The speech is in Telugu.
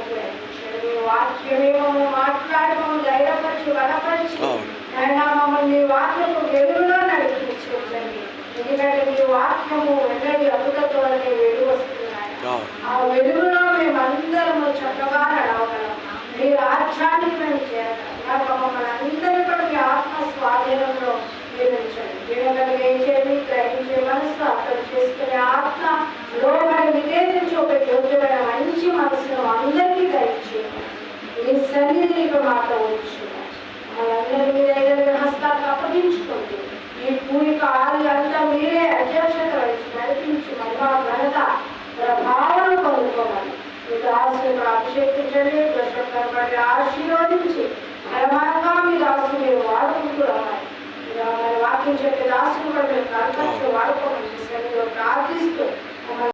మీ వాక్యమేమో మాట్లాడము ధైర్యపరిచి బలపరిచి ఆయన మమ్మల్ని వాక్యము వెలుగులో నడిపించండి. ఎందుకంటే మీ వాక్యము వెల్లడి అమృతతో వెలుగు వస్తున్నాయి. ఆ వెలుగులో మేమందరము చక్కగా నడవగలం. మీ రాజ్యాన్ని మేము చేయగలం. మమ్మల్ని అందరూ కూడా మీ ఆత్మ స్వాధీనంలో నిర్మించండి. వినగలిగేది గ్రహించే మనసు అర్థం చేసుకునే ఆత్మ లోబడి వివేచించి ఒక యోగ్యమైన మంచి మనసును అందరికీ దయచేయండి. ఈ సన్నిధిని మాతో ఉంచున్నాం. మనందరి మీద ఏదైనా హస్తాలకు అప్పగించుకోండి. ఈ పూరిక ఆది అంతా మీరే అధ్యక్షత వహించి నడిపించి మహిళా ఘనత ప్రభావం పొందుకోవాలి. మీ దాసులను అభిషేకించండి. దర్శకులపడి ఆశీర్వదించి బలవంగా మీ దాసు మీరు వాడుకుంటూ రావాలి. వాక్యం చెప్పే దాసులు కూడా మీరు కనపరిచి వాడుకోమని సన్నిధిలో ప్రార్థిస్తూ